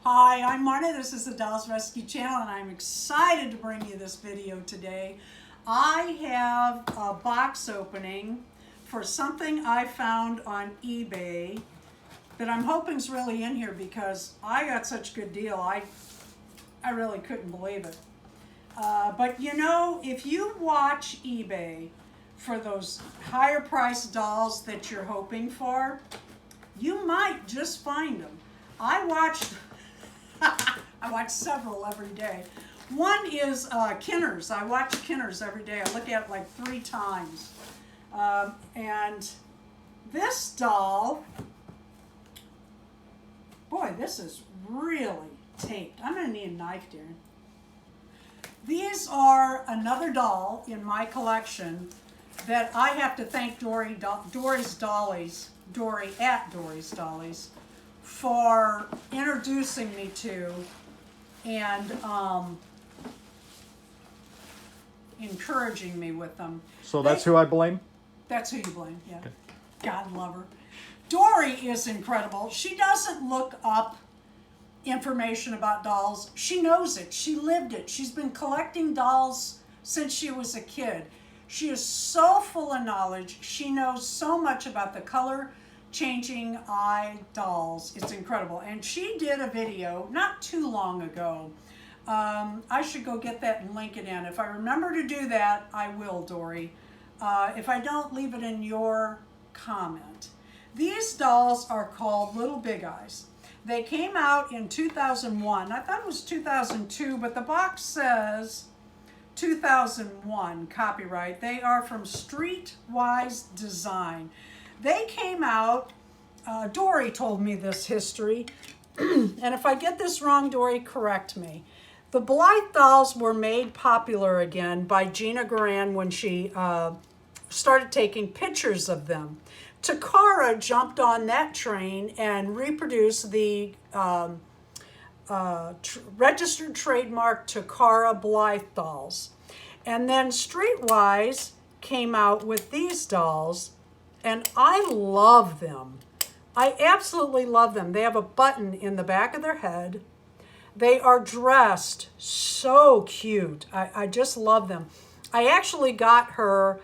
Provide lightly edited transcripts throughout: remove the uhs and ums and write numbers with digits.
Hi, I'm Marta. This is the Dolls Rescue Channel, and I'm excited to bring you this video today. I have a box opening for something I found on eBay that I'm hoping is really in here because I got such a good deal. I really couldn't believe it. But you know, if you watch eBay for those higher priced dolls that you're hoping for, you might just find them. I watch several every day. One is Kinners. I watch Kinners every day. I look at it like 3 times. And this doll, boy, this is really taped. I'm going to need a knife, Darren. These are another doll in my collection that I have to thank Dory at Dory's Dollies for introducing me to and encouraging me with them. So that's who I blame? That's who you blame, yeah. Okay. God love her. Dory is incredible. She doesn't look up information about dolls. She knows it. She lived it. She's been collecting dolls since she was a kid. She is so full of knowledge. She knows so much about the color changing eye dolls. It's incredible. And she did a video not too long ago. I should go get that and link it in. If I remember to do that, I will, Dory. If I don't, leave it in your comment. These dolls are called Little Big Eyes. They came out in 2001. I thought it was 2002, but the box says 2001 copyright. They are from Streetwise Design. They came out, Dory told me this history, and if I get this wrong, Dory, correct me. The Blythe dolls were made popular again by Gina Garan when she started taking pictures of them. Takara jumped on that train and reproduced the registered trademark Takara Blythe dolls. And then Streetwise came out with these dolls, and I love them. I absolutely love them. They have a button in the back of their head. They are dressed so cute. I just love them. I actually got her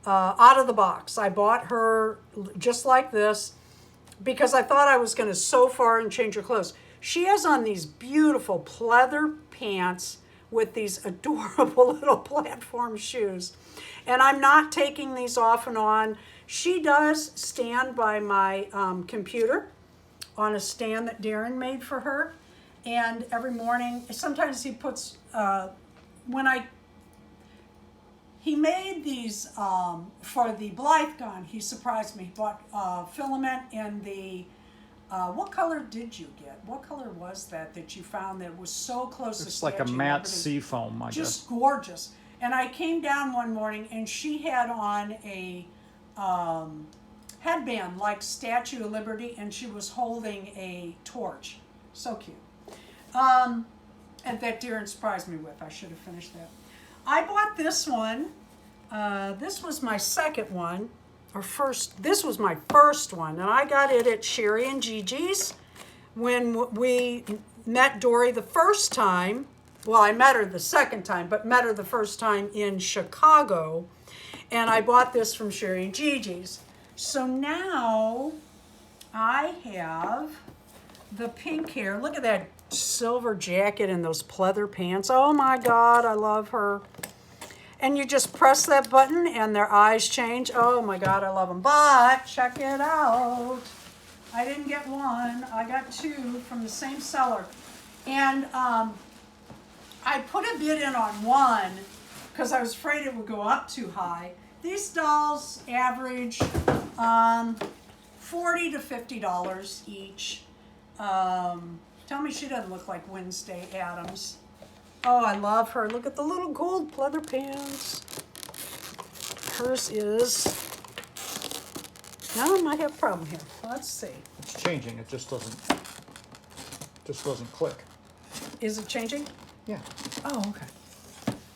out of the box. I bought her just like this because I thought I was going to sew for her and change her clothes. She has on these beautiful pleather pants with these adorable little platform shoes. And I'm not taking these off and on. She does stand by my computer on a stand that Darren made for her. And every morning, sometimes he puts, he made these for the Blythe gun. He surprised me. He bought filament in the, what color did you get? What color was that you found that was so close to It's like a matte seafoam, I guess. Just gorgeous. And I came down one morning and she had on a headband like Statue of Liberty, and she was holding a torch. So cute. And that Darren surprised me with. I should have finished that. I bought this one. This was my second one, or first. This was my first one, and I got it at Sherry and Gigi's when we met Dory the first time. Well, I met her the second time, but met her the first time in Chicago, and I bought this from Sherry and Gigi's. So now I have the pink hair. Look at that silver jacket and those pleather pants. Oh my God, I love her. And you just press that button and their eyes change. Oh my God, I love them. But check it out. I didn't get one. I got 2 from the same seller. And I put a bid in on one because I was afraid it would go up too high. These dolls average $40 to $50 each. Tell me she doesn't look like Wednesday Addams. Oh, I love her. Look at the little gold pleather pants. Hers is... Now I might have a problem here. Let's see. It's changing. It just doesn't click. Is it changing? Yeah. Oh, okay.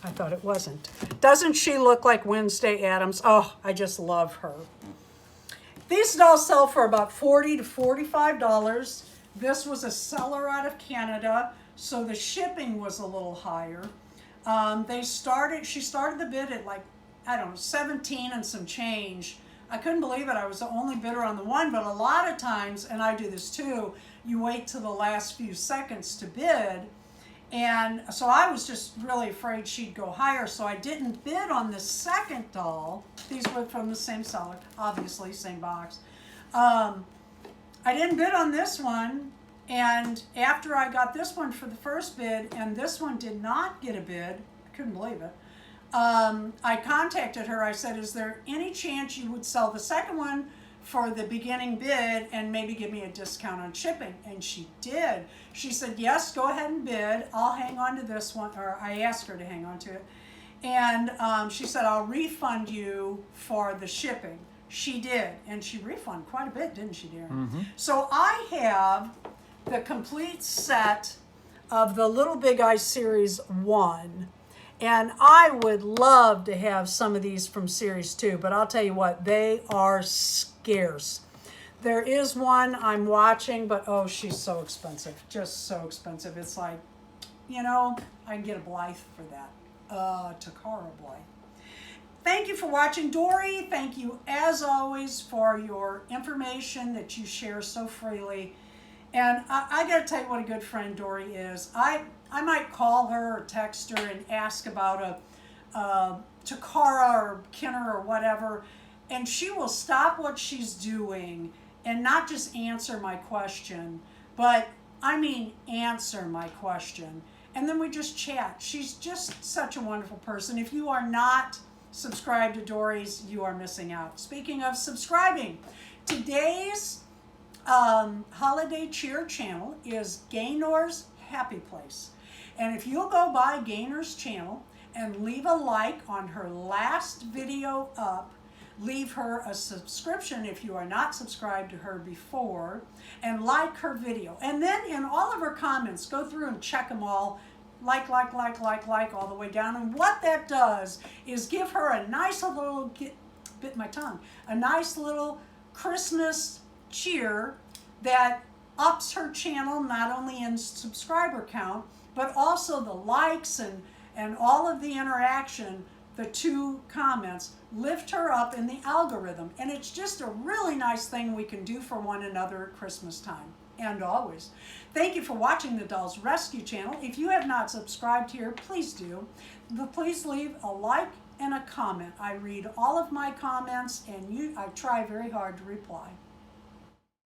I thought it wasn't. Doesn't she look like Wednesday Addams? Oh, I just love her. These dolls sell for about $40 to $45. This was a seller out of Canada, so the shipping was a little higher. She started the bid at like, I don't know, 17 and some change. I couldn't believe it. I was the only bidder on the one, but a lot of times, and I do this too, you wait till the last few seconds to bid. And so I was just really afraid she'd go higher, so I didn't bid on the second doll. These were from the same seller, obviously, same box. I didn't bid on this one, and after I got this one for the first bid, and this one did not get a bid, I couldn't believe it, I contacted her. I said, is there any chance you would sell the second one for the beginning bid and maybe give me a discount on shipping? And she did. She said, yes, go ahead and bid. I'll hang on to this one, or I asked her to hang on to it. And she said, I'll refund you for the shipping. She did, and she refunded quite a bit, didn't she, dear? Mm-hmm. So I have the complete set of the Little Big Eye Series 1. And I would love to have some of these from Series 2, but I'll tell you what, they are scarce. There is one I'm watching, but oh, she's so expensive, just so expensive. It's like, you know, I can get a Blythe for that, Takara Blythe. Thank you for watching, Dory. Thank you, as always, for your information that you share so freely. And I got to tell you what a good friend Dory is. I might call her or text her and ask about a Takara or Kinner or whatever, and she will stop what she's doing and not just answer my question, but I mean answer my question. And then we just chat. She's just such a wonderful person. If you are not subscribed to Dory's, you are missing out. Speaking of subscribing, today's holiday cheer channel is Gaynor's Happy Place. And if you'll go by Gaynor's channel and leave a like on her last video up, leave her a subscription if you are not subscribed to her before, and like her video. And then in all of her comments, go through and check them all, like all the way down. And what that does is give her a nice little, bit my tongue, a nice little Christmas cheer that ups her channel, not only in subscriber count, but also the likes and all of the interaction. The 2 comments lift her up in the algorithm. And it's just a really nice thing we can do for one another at Christmas time and always. Thank you for watching the Dolls Rescue channel. If you have not subscribed here, please do. Please leave a like and a comment. I read all of my comments, and I try very hard to reply.